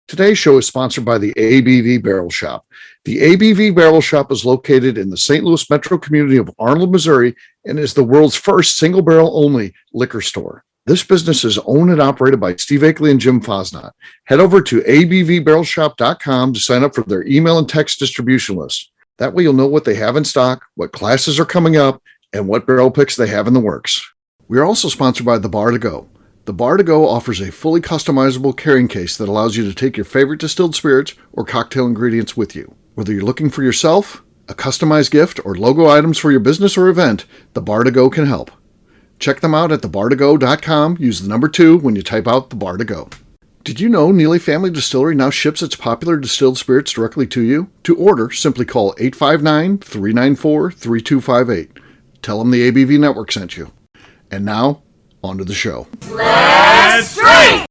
Today's show is sponsored by the ABV Barrel Shop. The ABV Barrel Shop is located in the St. Louis metro community of Arnold, Missouri, and is the world's first single barrel only liquor store. This business is owned and operated by Steve Akeley and Jim Fosnot. Head over to abvbarrelshop.com to sign up for their email and text distribution list. That way you'll know what they have in stock, what classes are coming up, and what barrel picks they have in the works. We are also sponsored by The Bar to Go. The Bar to Go offers a fully customizable carrying case that allows you to take your favorite distilled spirits or cocktail ingredients with you. Whether you're looking for yourself, a customized gift, or logo items for your business or event, The Bar to Go can help. Check them out at thebar2go.com. Use the number 2 when you type out The Bar to Go. Did you know Neely Family Distillery now ships its popular distilled spirits directly to you? To order, simply call 859-394-3258. Tell them the ABV Network sent you. And now, on to the show. Let's drink!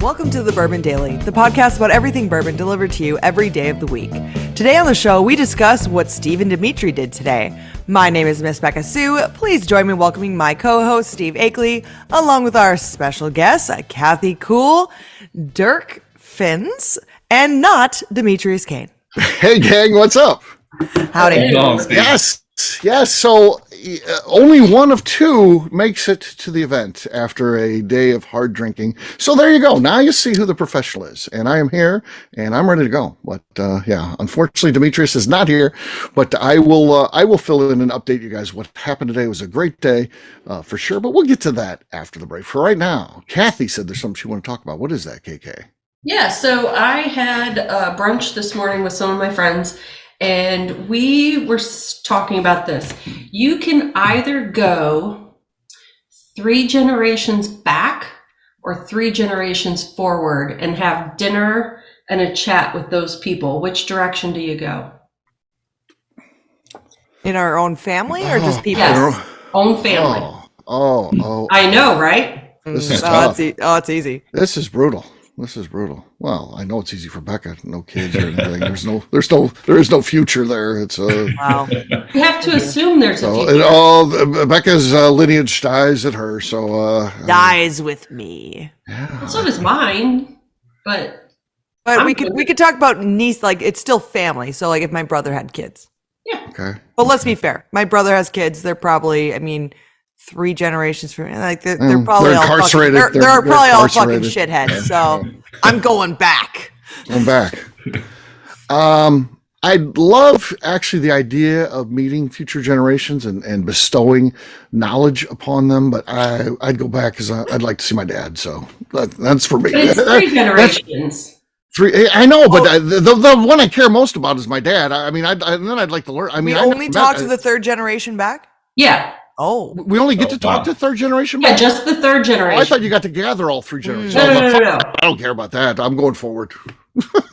Welcome to the Bourbon Daily, the podcast about everything bourbon delivered to you every day of the week. Today on the show, we discuss what Steve and Demetri did today. My name is Miss Beka Sue. Please join me in welcoming my co-host, Steve Akeley, along with our special guests, Kathy Cool, Dirk Fins, and not Demetrius Kane. Hey, gang, what's up? Howdy. Yes. So only one of 2 makes it to the event after a day of hard drinking. So there you go. Now you see who the professional is. And I am here and I'm ready to go. But unfortunately, Demetrius is not here. But I will fill in and update you guys what happened today. It was a great day for sure. But we'll get to that after the break. For right now, Kathy said there's something she wanted to talk about. What is that, KK? Yeah, so I had brunch this morning with some of my friends. And we were talking about this. You can either go 3 generations back or 3 generations forward and have dinner and a chat with those people. Which direction do you go? In our own family or just people? Yes, own family. I know, right? This is tough. It's easy. This is brutal. Well, I know it's easy for Beka. No kids or anything. There is no future there. It's wow. You have to assume there's a future. Becca's lineage dies at her, so dies with me. Yeah. Well, so does mine, but we could talk about niece. Like it's still family. So like if my brother had kids. Yeah. Okay. But let's be fair. My brother has kids. They're probably, 3 generations from like they're probably all incarcerated. Fucking, they're probably all fucking shitheads. So I'm going back. I'd love actually the idea of meeting future generations and bestowing knowledge upon them, but I'd go back because I'd like to see my dad. So that's for me. But it's 3 generations. 3. I know, but the one I care most about is my dad. I'd like to learn. We only talk to the 3rd generation back. Yeah. Oh, we only get to talk to 3rd generation? Yeah, just the 3rd generation. I thought you got to gather all 3 generations. No. I don't care about that. I'm going forward.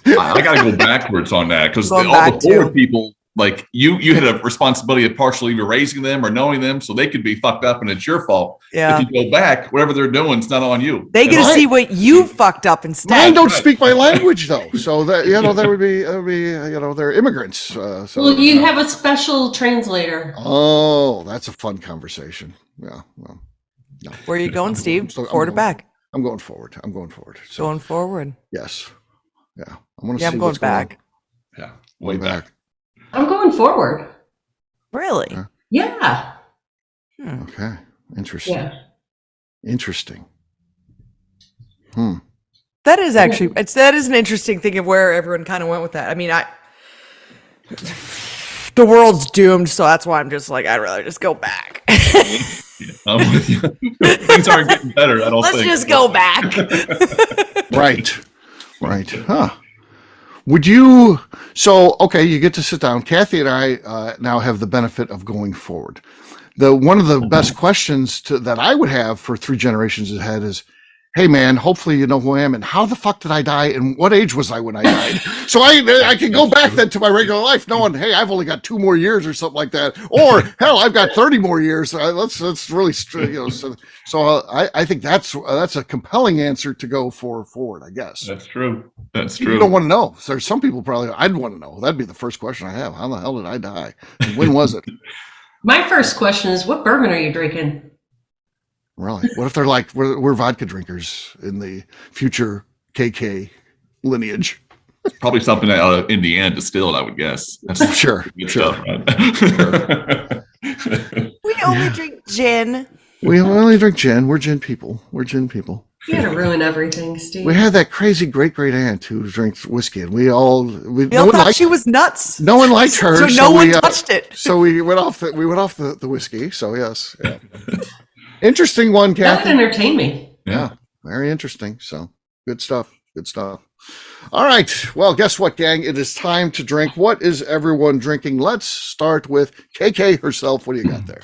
I got to go backwards on that because all the forward people, like you had a responsibility of partially either raising them or knowing them, so they could be fucked up and it's your fault. Yeah. If you go back, whatever they're doing, it's not on you. They get to see what you fucked up instead. Mine don't speak my language though, so that that would be they're immigrants. So well, you have a special translator. Oh, that's a fun conversation. Yeah. Well, no. Where are you going, Steve? Forward or back? I'm going forward. So, going forward. Yes. Yeah. I'm going back. Yeah. Way back. I'm going forward. Really? Yeah. Okay. Interesting. Yeah. Interesting. That is actually that is an interesting thing of where everyone kind of went with that. The world's doomed, so that's why I'm just like I'd rather just go back. Things aren't getting better. I don't think. Let's just go back. Right. Huh. Would you? So, okay, you get to sit down. Kathy and I now have the benefit of going forward. One of the best questions that I would have for 3 generations ahead is, hey man, hopefully you know who I am and how the fuck did I die and what age was I when I died? So I can go back then to my regular life knowing, hey, I've only got 2 more years or something like that. Or hell, I've got 30 more years. Let's really, I think that's a compelling answer to go forward, I guess. That's true. That's true. You don't want to know. So there's some people probably, I'd want to know. That'd be the first question I have. How the hell did I die? And when was it? My first question is, what bourbon are you drinking? Really? What if they're like, we're vodka drinkers in the future KK lineage? Probably something that Indiana distilled, I would guess. That's Sure. stuff, right? We only drink gin. We only drink gin. We're gin people. You gotta ruin everything, Steve. We had that crazy great aunt who drinks whiskey, and we all thought she was nuts. No one liked her, so no one touched it. So we went off the whiskey. So yes, yeah. Interesting one, Kathy. That entertained me. Yeah, very interesting. So good stuff. All right. Well, guess what, gang? It is time to drink. What is everyone drinking? Let's start with KK herself. What do you got there?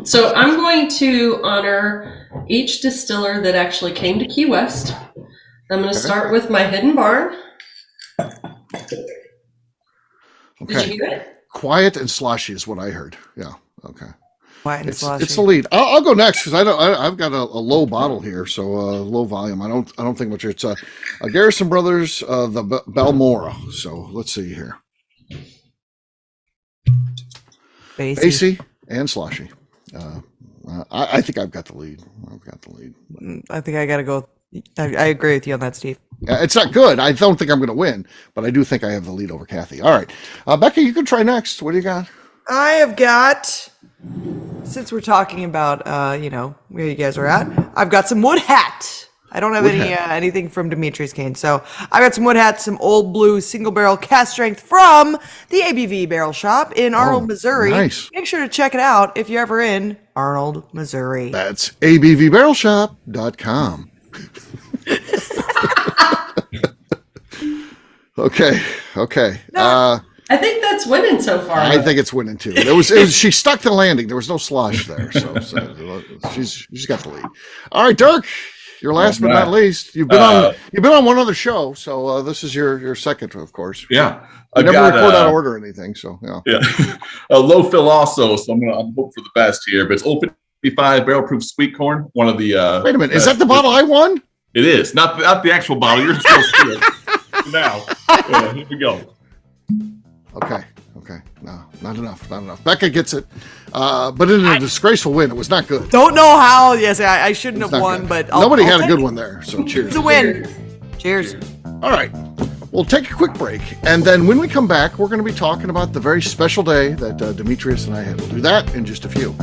So I'm going to honor each distiller that actually came to Key West. I'm going to start with my Hidden Barn. Okay. Did you hear it? Quiet and sloshy is what I heard. Yeah. Okay. Quiet and sloshy. It's the lead. I'll go next because I've got a low bottle here, so low volume. I don't think much. It's Garrison Brothers, the Balmora. So let's see here. Basie and sloshy. I think I've got the lead. I think I got to go. I agree with you on that, Steve. It's not good. I don't think I'm going to win, but I do think I have the lead over Kathy. All right. Becca, you can try next. What do you got? I have got, since we're talking about, where you guys are at, I've got some Wood Hat. I don't have anything from Demetri's cane. So I got some Wood Hat, some Old Blue single barrel cast strength from the ABV Barrel Shop in Arnold, Missouri. Nice. Make sure to check it out if you're ever in Arnold, Missouri. That's abvbarrelshop.com. Okay. No, I think that's winning so far. I think it's winning too. She stuck the landing. There was no slosh there, so she's got the lead. All right, Dirk. Your last but not least, you've been on one other show, so this is your second, of course. Yeah, I never record out of order or anything, so yeah. A low fill also, so I'm hope for the best here. But it's Old 55 barrel proof sweet corn. One of the. Wait a minute, is that the bottle I won? It is not the actual bottle. You're still still. Now, here we go. Okay. No, not enough. Becca gets it, but in a disgraceful win. It was not good. Don't know how. Yes, I shouldn't have won, good. But nobody had a good one there. So cheers. It's a win. Cheers. All right, we'll take a quick break, and then when we come back, we're going to be talking about the very special day that Demetrius and I had. We'll do that in just a few.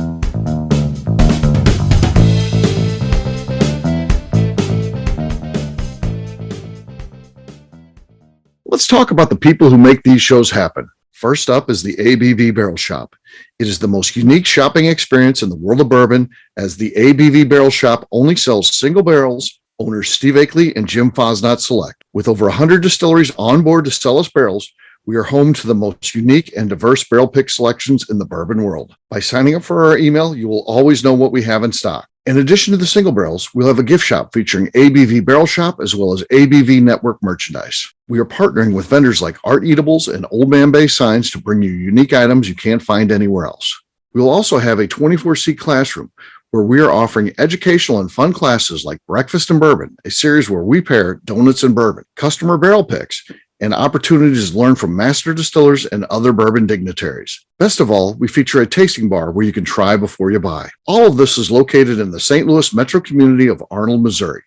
Let's talk about the people who make these shows happen. First up is the ABV Barrel Shop. It is the most unique shopping experience in the world of bourbon, as the ABV Barrel Shop only sells single barrels. Owners Steve Akeley and Jim Fosnot select. With over 100 distilleries on board to sell us barrels, we are home to the most unique and diverse barrel pick selections in the bourbon world. By signing up for our email, you will always know what we have in stock. In addition to the single barrels, we'll have a gift shop featuring ABV Barrel Shop as well as ABV Network merchandise. We are partnering with vendors like Art Eatables and Old Man Bay Signs to bring you unique items you can't find anywhere else. We will also have a 24-seat classroom where we are offering educational and fun classes like Breakfast and Bourbon, a series where we pair donuts and bourbon, customer barrel picks, and opportunities to learn from master distillers and other bourbon dignitaries. Best of all, we feature a tasting bar where you can try before you buy. All of this is located in the St. Louis metro community of Arnold, Missouri.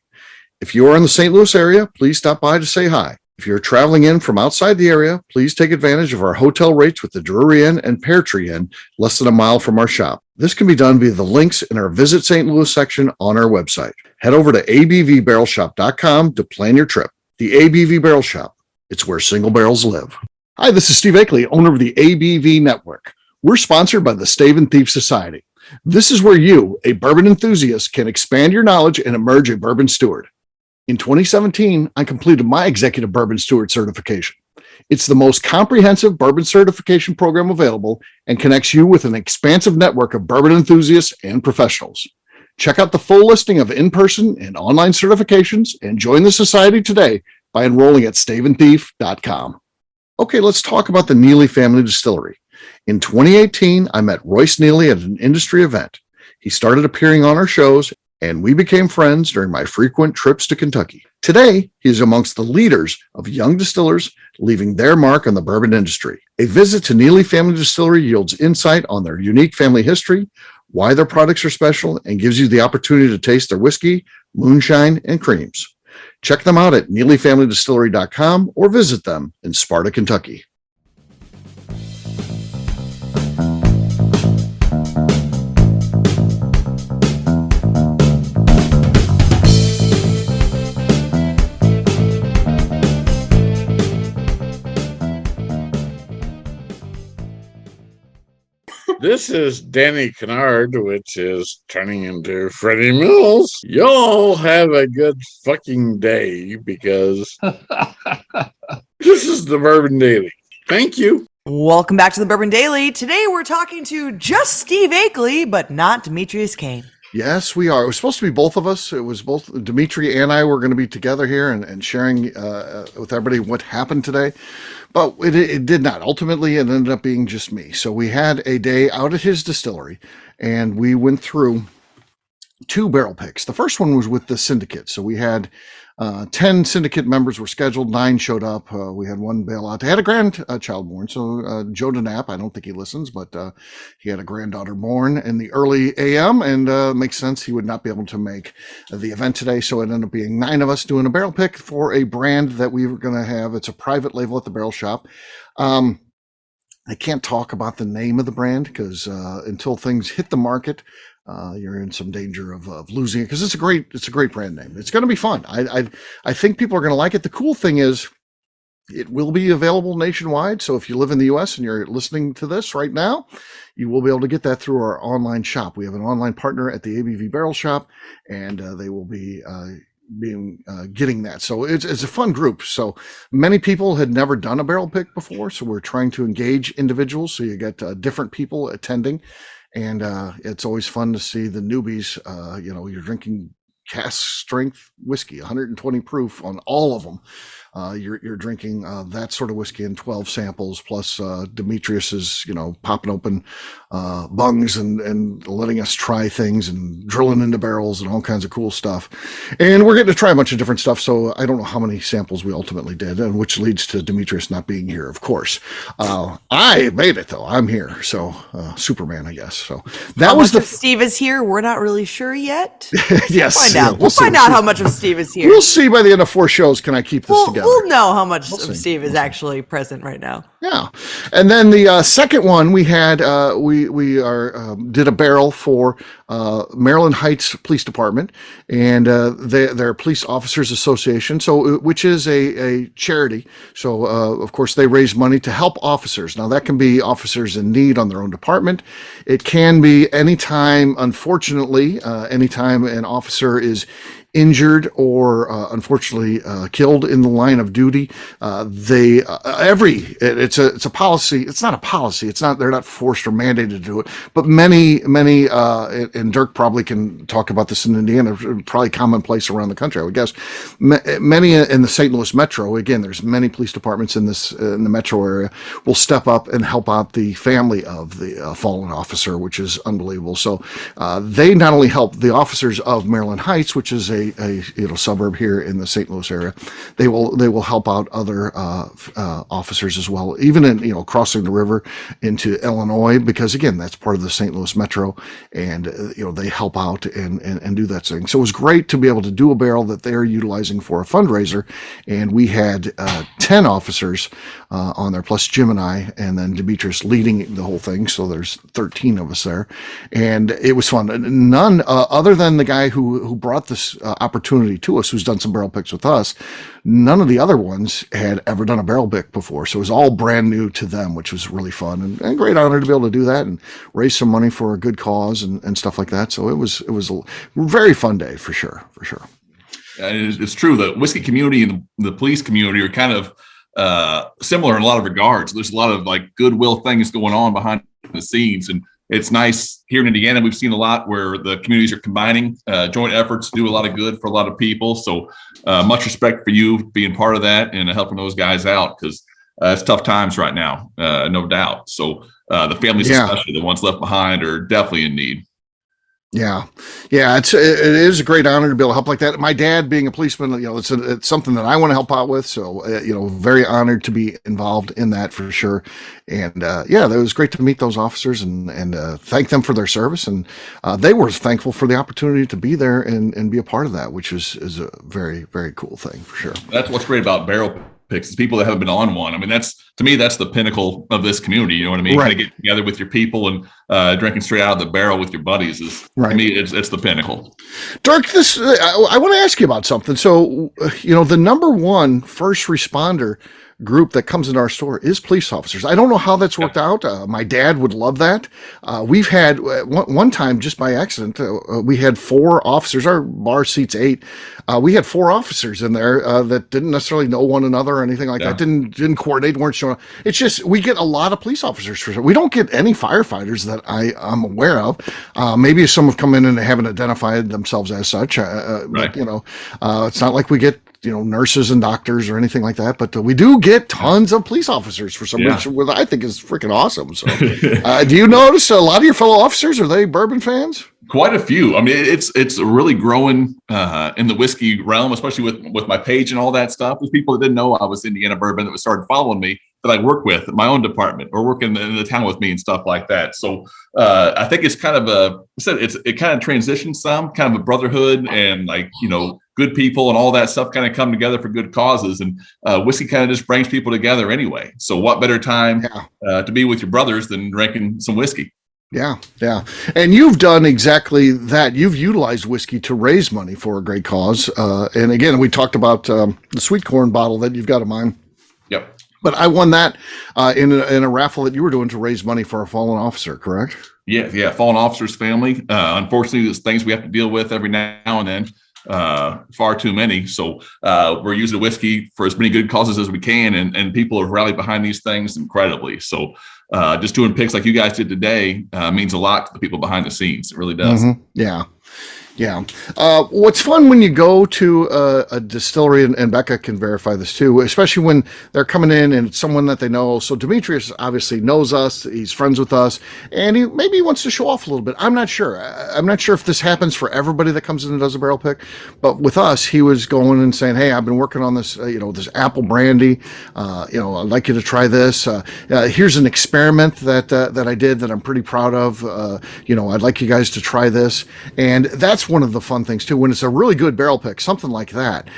If you are in the St. Louis area, please stop by to say hi. If you're traveling in from outside the area, please take advantage of our hotel rates with the Drury Inn and Pear Tree Inn, less than a mile from our shop. This can be done via the links in our Visit St. Louis section on our website. Head over to abvbarrelshop.com to plan your trip. The ABV Barrel Shop. It's where single barrels live. Hi, this is Steve Akeley, owner of the ABV Network. We're sponsored by the Stave and Thief Society. This is where you, a bourbon enthusiast, can expand your knowledge and emerge a bourbon steward. In 2017, I completed my Executive Bourbon Steward certification. It's the most comprehensive bourbon certification program available and connects you with an expansive network of bourbon enthusiasts and professionals. Check out the full listing of in-person and online certifications and join the society today by enrolling at staveandthief.com. Okay, let's talk about the Neely Family Distillery. In 2018, I met Royce Neely at an industry event. He started appearing on our shows, and we became friends during my frequent trips to Kentucky. Today, he is amongst the leaders of young distillers leaving their mark on the bourbon industry. A visit to Neely Family Distillery yields insight on their unique family history, why their products are special, and gives you the opportunity to taste their whiskey, moonshine, and creams. Check them out at NeelyFamilyDistillery.com or visit them in Sparta, Kentucky. This is Danny Kennard, which is turning into Freddie Mills. Y'all have a good fucking day because this is the Bourbon Daily. Thank you. Welcome back to the Bourbon Daily. Today we're talking to just Steve Akeley, but not Demetrius Kane. Yes, we are. It was supposed to be both of us. It was both Demetri and I were going to be together here and sharing with everybody what happened today. But it did not. Ultimately, it ended up being just me. So we had a day out at his distillery, and we went through 2 barrel picks. The first one was with the syndicate. So we had 10 syndicate members were scheduled. 9 showed up. We had 1 bail out. They had a grandchild born. So Joe DeNapp, I don't think he listens, but he had a granddaughter born in the early AM, and makes sense. He would not be able to make the event today. So it ended up being 9 of us doing a barrel pick for a brand that we were going to have. It's a private label at the Barrel Shop. I can't talk about the name of the brand because until things hit the market, you're in some danger of losing it because it's a great brand name. It's going to be fun. I think people are going to like it. The cool thing is it will be available nationwide. So if you live in the US and you're listening to this right now, you will be able to get that through our online shop. We have an online partner at the ABV Barrel Shop, and they will be getting that. So it's a fun group. So many people had never done a barrel pick before. So we're trying to engage individuals. So you get different people attending. And it's always fun to see the newbies. You're drinking cask strength whiskey, 120 proof on all of them. You're drinking that sort of whiskey in 12 samples, plus Demetrius is, popping open bungs and letting us try things and drilling into barrels and all kinds of cool stuff. And we're getting to try a bunch of different stuff. So I don't know how many samples we ultimately did, and which leads to Demetrius not being here, of course. I made it though. I'm here. So Superman, I guess. So that how was much of Steve is here. We're not really sure yet. Yes. We'll find out how much of Steve is here. We'll see by the end of 4 shows. Can I keep this together? We'll know how much of Steve is actually present right now. Yeah. And then the second one we had, we did a barrel for Maryland Heights Police Department and their Police Officers Association, so which is a charity. So of course they raise money to help officers. Now that can be officers in need on their own department. It can be anytime, unfortunately, anytime an officer is injured or unfortunately killed in the line of duty. It's a policy. It's not a policy. They're not forced or mandated to do it, but many, and Dirk probably can talk about this in Indiana, probably commonplace around the country, I would guess. Many in the St. Louis metro, again, there's many police departments in the metro area, will step up and help out the family of the fallen officer, which is unbelievable. So they not only help the officers of Maryland Heights, which is a suburb here in the St. Louis area, they will help out other officers as well, even in crossing the river into Illinois, because again that's part of the St. Louis metro, and they help out and do that thing. So it was great to be able to do a barrel that they're utilizing for a fundraiser, and we had 10 officers on there, plus Jim and I, and then Demetrius leading the whole thing. So there's 13 of us there, and it was fun. None other than the guy who brought this opportunity to us, who's done some barrel picks with us. None of the other ones had ever done a barrel pick before, so it was all brand new to them, which was really fun and a great honor to be able to do that and raise some money for a good cause and stuff like that. So it was a very fun day for sure. And it's true, the whiskey community and the police community are kind of similar in a lot of regards. There's a lot of like goodwill things going on behind the scenes, and it's nice here in Indiana. We've seen a lot where the communities are combining joint efforts to do a lot of good for a lot of people. So much respect for you being part of that and helping those guys out, because it's tough times right now, no doubt. So the families, especially the ones left behind, are definitely in need. Yeah. It is a great honor to be able to help like that. My dad being a policeman, it's something that I want to help out with. So, very honored to be involved in that for sure. And, it was great to meet those officers and thank them for their service. And, they were thankful for the opportunity to be there and be a part of that, which is a very, very cool thing for sure. That's what's great about barrel picks, is people that haven't been on one. I mean, to me, that's the pinnacle of this community. You know what I mean? Right. Kind of get together with your people and drinking straight out of the barrel with your buddies is, right. To me, it's the pinnacle. Dirk, I want to ask you about something. So, the number one first responder group that comes into our store is police officers. I don't know how that's worked out. My dad would love that. We've had one time, just by accident, we had 4 officers. Our bar seats 8. We had 4 officers in there that didn't necessarily know one another or anything like that. Didn't coordinate, weren't showing up. It's just, we get a lot of police officers for sure. We don't get any firefighters that I'm aware of. Maybe some have come in and they haven't identified themselves as such. Right. But, it's not like we get nurses and doctors or anything like that, but we do get tons of police officers for some reason, which I think is freaking awesome. So, do you notice a lot of your fellow officers, are they bourbon fans? Quite a few. I mean, it's really growing in the whiskey realm, especially with my page and all that stuff. There's people that didn't know I was Indiana Bourbon that started following me, that I work with in my own department or working in the town with me and stuff like that. So I think it's kind of it kind of transitions some, kind of a brotherhood, and good people and all that stuff kind of come together for good causes. And whiskey kind of just brings people together anyway. So what better time to be with your brothers than drinking some whiskey? Yeah. And you've done exactly that. You've utilized whiskey to raise money for a great cause. And again, we talked about the sweet corn bottle that you've got of mine. Yep. But I won that in a raffle that you were doing to raise money for a fallen officer, correct? Yeah. Fallen officer's family. Unfortunately, there's things we have to deal with every now and then. Far too many. So we're using whiskey for as many good causes as we can, and people have rallied behind these things incredibly. So just doing picks like you guys did today means a lot to the people behind the scenes. It really does. Mm-hmm. Yeah. What's fun when you go to a distillery, and Beka can verify this too, especially when they're coming in and it's someone that they know. So Demetri obviously knows us. He's friends with us, and he wants to show off a little bit. I'm not sure. I'm not sure if this happens for everybody that comes in and does a barrel pick, but with us, he was going and saying, "Hey, I've been working on this, this apple brandy. I'd like you to try this. Here's an experiment that I did that I'm pretty proud of. I'd like you guys to try this." And that's one of the fun things too. When it's a really good barrel pick, something like that,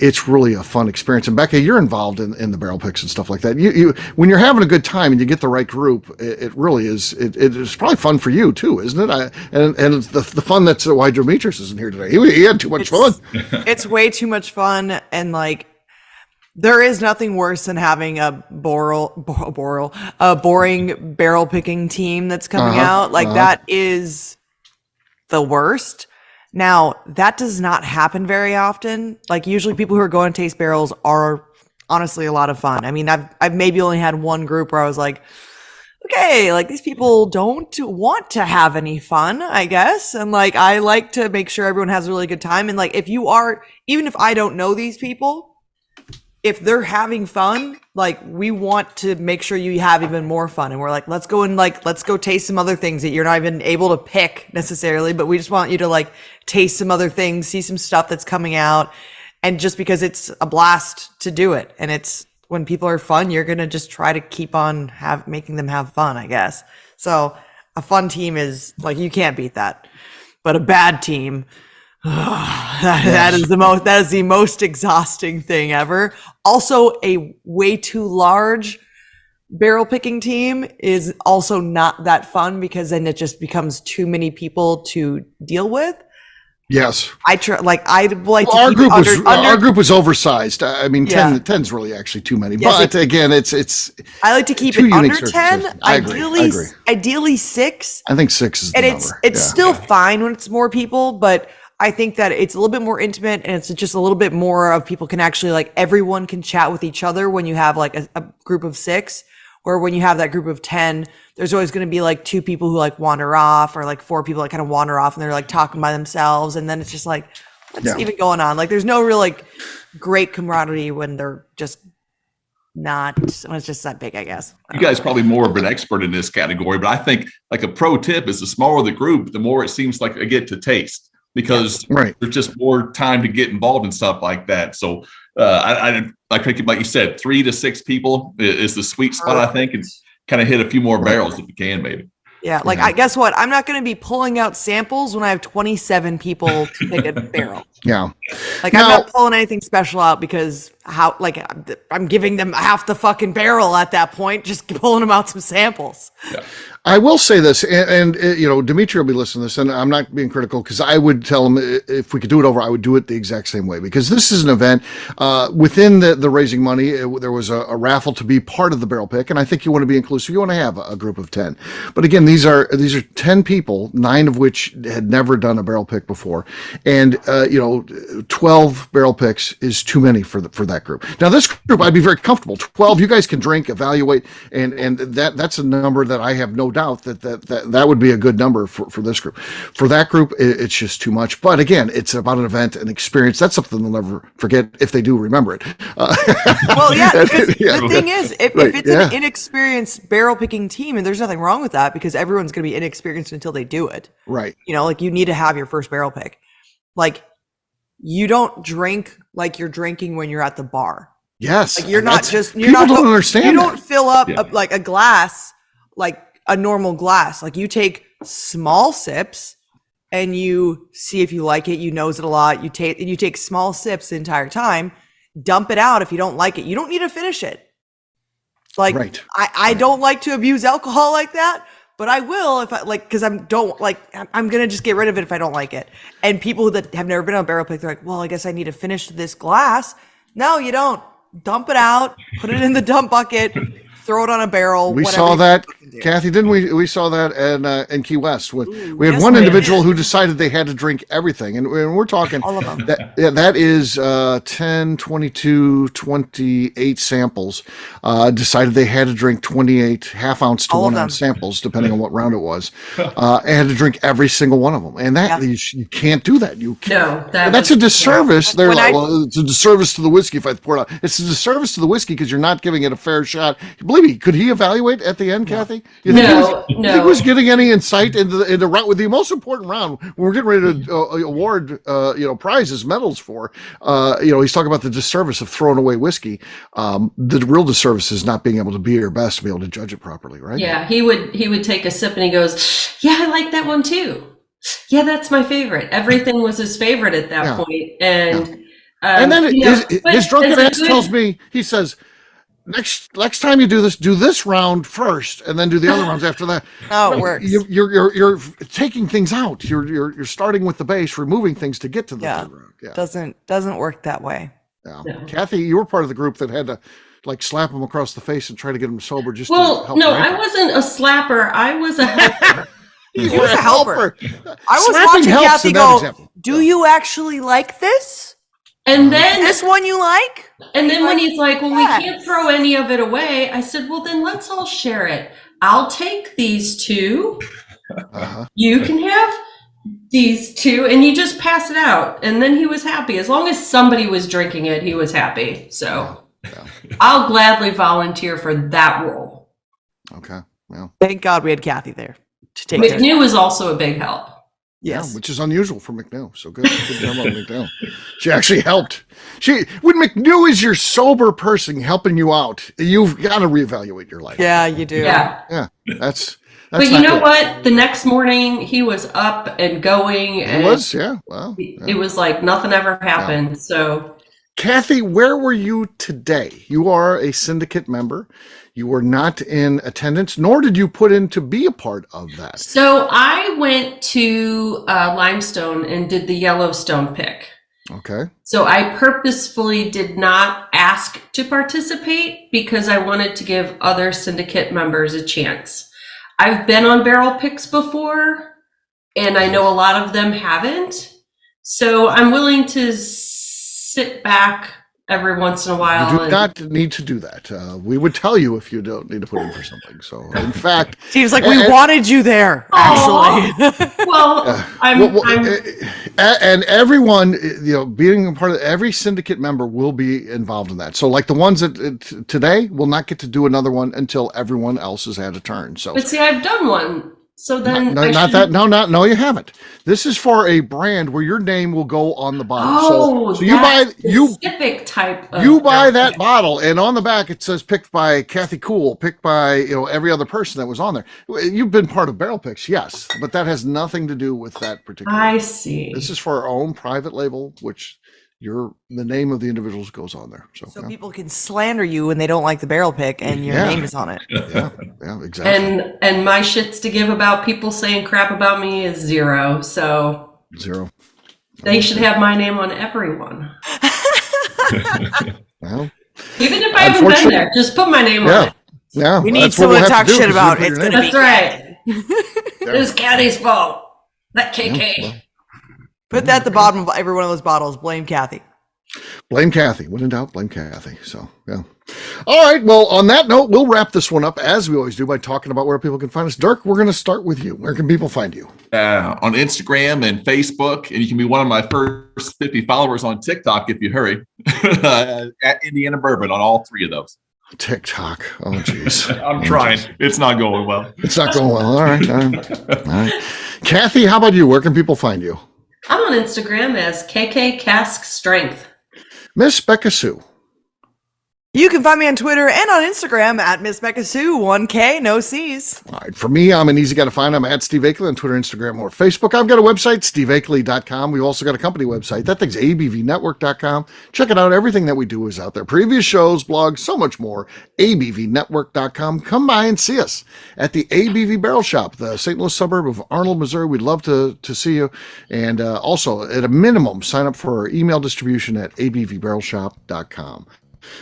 it's really a fun experience. And Beka, you're involved in the barrel picks and stuff like that. You when you're having a good time and you get the right group, it really is. It is probably fun for you too, isn't it? And it's the fun that's why Demetri isn't here today. He had too much fun. It's way too much fun, and there is nothing worse than having a boring barrel picking team that's coming out. That is the worst. Now, that does not happen very often. Usually people who are going to taste barrels are honestly a lot of fun. I mean, I've maybe only had one group where I was like, okay, these people don't want to have any fun, I guess. And I like to make sure everyone has a really good time. And even if I don't know these people, if they're having fun, we want to make sure you have even more fun. And we're let's go and let's go taste some other things that you're not even able to pick necessarily, but we just want you to taste some other things, see some stuff that's coming out. And just because it's a blast to do it. And it's when people are fun, you're going to just try to keep on making them have fun, I guess. So a fun team is you can't beat that, but a bad team, that is the most exhausting thing ever. Also, a way too large barrel picking team is also not that fun, because then it just becomes too many people to deal with. Yes. I'd like to our keep group it our group was oversized. I mean, 10's really actually too many. Yes, but again, it's I like to keep it under 10. I agree. Ideally 6. I think 6 is the number. It's still fine when it's more people, but I think that it's a little bit more intimate, and it's just a little bit more of people can actually everyone can chat with each other when you have a group of 6. Or when you have that group of 10, there's always going to be like 2 people who like wander off, or like 4 people that kind of wander off and they're like talking by themselves. And then it's just like, what's even going on? Like there's no real like great camaraderie when they're just not, when it's just that big, I guess. You guys probably more of an expert in this category, but I think like a pro tip is the smaller the group, the more it seems like they get to taste, because there's just more time to get involved in stuff like that. So I like you said, 3 to 6 people is the sweet spot, I think, and kind of hit a few more barrels if you can, maybe. Yeah, like I guess what? I'm not going to be pulling out samples when I have 27 people to pick a barrel. Yeah. Like I'm not pulling anything special out because I'm giving them half the fucking barrel at that point, just pulling them out some samples. Yeah. I will say this, and you know, Demetri will be listening to this, and I'm not being critical, because I would tell him if we could do it over, I would do it the exact same way, because this is an event within the raising money. There was a raffle to be part of the barrel pick, and I think you want to be inclusive. You want to have a group of 10. But again, these are 10 people, 9 of which had never done a barrel pick before, and 12 barrel picks is too many for that group. Now, this group, I'd be very comfortable. 12, you guys can drink, evaluate, and that's a number that I have no doubt that would be a good number for this group. For that group, it's just too much. But again, it's about an event, an experience. That's something they'll never forget if they do remember it. Well, yeah, because the thing is, if it's an inexperienced barrel picking team, and there's nothing wrong with that, because everyone's going to be inexperienced until they do it. Right. You know, like you need to have your first barrel pick. Like you don't drink like you're drinking when you're at the bar. Yes. Like you're not just, you're people not, don't understand. You don't fill up like a glass, like a normal glass. Like you take small sips and you see if you like it, you nose it a lot. You take small sips the entire time, dump it out. If you don't like it, you don't need to finish it. Like I don't like to abuse alcohol like that, but I will if I like, cause I'm going to just get rid of it if I don't like it. And people that have never been on a barrel pick, they're like, well, I guess I need to finish this glass. No, you don't. Dump it out, put it in the dump bucket, throw it on a barrel. We saw that, Kathy, didn't we? We saw that in Key West. We had one individual who decided they had to drink everything. And we're talking all of them. That is 10, 22, 28 samples. Decided they had to drink 28 half-ounce to 1 ounce samples, depending on what round it was. And had to drink every single one of them. And that you can't do that. You can't. No, that's a disservice. They're like, well, it's a disservice to the whiskey if I pour it out. It's a disservice to the whiskey because you're not giving it a fair shot. Believe me, could he evaluate at the end, Kathy? You think he was getting any insight into the round, with the most important round when we're getting ready to award prizes, medals for? He's talking about the disservice of throwing away whiskey. The real disservice is not being able to be your best to be able to judge it properly, right? Yeah, he would take a sip and he goes, "Yeah, I like that one too. Yeah, that's my favorite." Everything was his favorite at that point, and then his drunken ass tells me, he says, Next time you do this round first, and then do the other rounds after that. Oh, it works. You're taking things out. You're starting with the base, removing things to get to the third round. Yeah, doesn't work that way. Yeah. No. Kathy, you were part of the group that had to like slap him across the face and try to get him sober. To help. No, I wasn't a slapper. I was a helper. You were a helper. I was watching Kathy go, "Do you actually like this? And then this one you like?" And then when he's like, "Well, we can't throw any of it away," I said, "Well, then let's all share it. I'll take these 2. You can have these 2, and you just pass it out." And then he was happy. As long as somebody was drinking it, he was happy. So I'll gladly volunteer for that role. Okay. Well, thank God we had Kathy there to take care. MacLeod was also a big help. Yes, which is unusual for MacLeod. So good job on MacLeod. She actually helped. When MacLeod is your sober person helping you out, you've got to reevaluate your life. Yeah, you do. Yeah. That's but you know what? The next morning he was up and going. It was, Well, it was like nothing ever happened. Yeah. So, Kathy, where were you today? You are a syndicate member. You were not in attendance, nor did you put in to be a part of that. So I went to Limestone and did the Yellowstone pick. Okay. So I purposefully did not ask to participate because I wanted to give other syndicate members a chance. I've been on barrel picks before, and I know a lot of them haven't. So I'm willing to sit back every once in a while. You do not need to do that. We would tell you if you don't need to put in for something. So, in fact, Seems like we wanted you there, actually. Well, and everyone, being a part of every syndicate member will be involved in that. So, like the ones that today will not get to do another one until everyone else has had a turn. So, but see, I've done one. So then, no, you haven't. This is for a brand where your name will go on the bottle. So you buy specific type. You buy that bottle, and on the back it says "picked by Kathy Cool," picked by every other person that was on there. You've been part of Barrel Picks, yes, but that has nothing to do with that particular. I see. This is for our own private label, which the name of the individuals goes on there. So people can slander you when they don't like the barrel pick, and your name is on it. Yeah, exactly. And my shits to give about people saying crap about me is 0. So 0. They should have my name on everyone. Well, even if I haven't been there, just put my name on it. Yeah, we need someone to talk shit about. It's going to be. That's right. It's Kathy's fault. That KK. Yeah, Put that at the bottom of every one of those bottles. Blame Kathy. Blame Kathy. When in doubt, blame Kathy. So, yeah. All right. Well, on that note, we'll wrap this one up as we always do by talking about where people can find us. Dirk, we're going to start with you. Where can people find you? On Instagram and Facebook, and you can be one of my first 50 followers on TikTok if you hurry. At Indiana Bourbon on all 3 of those. TikTok. Oh, jeez. I'm trying. It's not going well. It's not going well. All right. Kathy, how about you? Where can people find you? I'm on Instagram as KK Cask Strength. Miss Beka Sue. You can find me on Twitter and on Instagram at Miss Beka Sue, 1K, no C's. All right. For me, I'm an easy guy to find. I'm at Steve Akeley on Twitter, Instagram, or Facebook. I've got a website, steveakeley.com. We've also got a company website. That thing's abvnetwork.com. Check it out. Everything that we do is out there. Previous shows, blogs, so much more. abvnetwork.com. Come by and see us at the ABV Barrel Shop, the St. Louis suburb of Arnold, Missouri. We'd love to see you. And also, at a minimum, sign up for our email distribution at abvbarrelshop.com.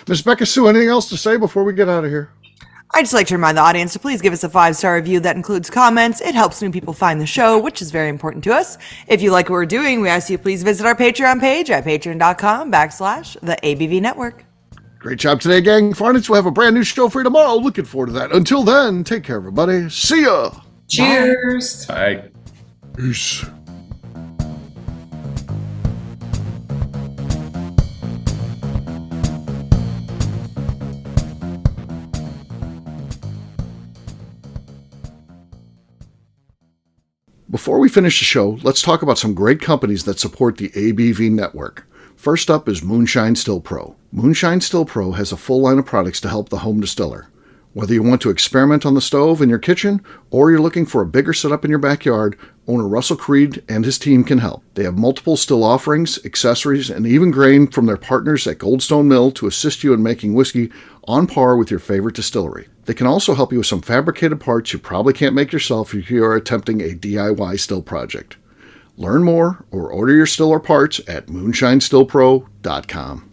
Ms. Beka Sue, anything else to say before we get out of here? I'd just like to remind the audience to please give us a 5-star review that includes comments. It helps new people find the show, which is very important to us. If you like what we're doing, we ask you please visit our Patreon page at patreon.com/the ABV Network. Great job today, gang. Farnets will have a brand new show for you tomorrow. Looking forward to that. Until then, take care, everybody. See ya. Cheers. Bye. Peace. Before we finish the show, let's talk about some great companies that support the ABV network. First up is Moonshine Still Pro. Moonshine Still Pro has a full line of products to help the home distiller. Whether you want to experiment on the stove in your kitchen or you're looking for a bigger setup in your backyard, owner Russell Creed and his team can help. They have multiple still offerings, accessories, and even grain from their partners at Goldstone Mill to assist you in making whiskey on par with your favorite distillery. They can also help you with some fabricated parts you probably can't make yourself if you are attempting a DIY still project. Learn more or order your still or parts at moonshinestillpro.com.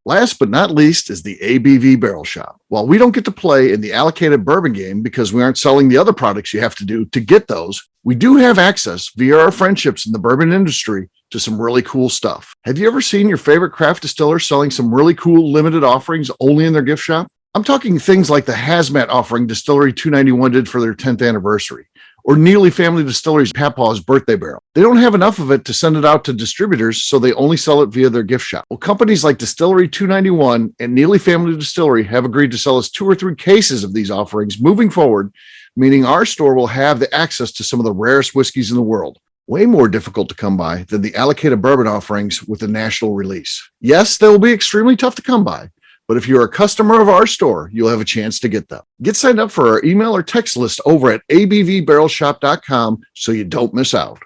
Last but not least is the ABV Barrel Shop. While we don't get to play in the allocated bourbon game because we aren't selling the other products you have to do to get those, we do have access via our friendships in the bourbon industry to some really cool stuff. Have you ever seen your favorite craft distiller selling some really cool limited offerings only in their gift shop? I'm talking things like the Hazmat offering Distillery 291 did for their 10th anniversary, or Neely Family Distillery's Papaw's birthday barrel. They don't have enough of it to send it out to distributors, so they only sell it via their gift shop. Well, companies like Distillery 291 and Neely Family Distillery have agreed to sell us 2 or 3 cases of these offerings moving forward, meaning our store will have the access to some of the rarest whiskeys in the world. Way more difficult to come by than the allocated bourbon offerings with the national release. Yes, they will be extremely tough to come by, but if you're a customer of our store, you'll have a chance to get them. Get signed up for our email or text list over at abvbarrelshop.com so you don't miss out.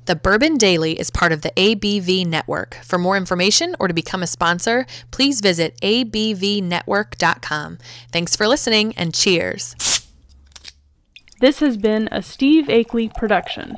The Bourbon Daily is part of the ABV Network. For more information or to become a sponsor, please visit abvnetwork.com. Thanks for listening and cheers. This has been a Steve Akeley production.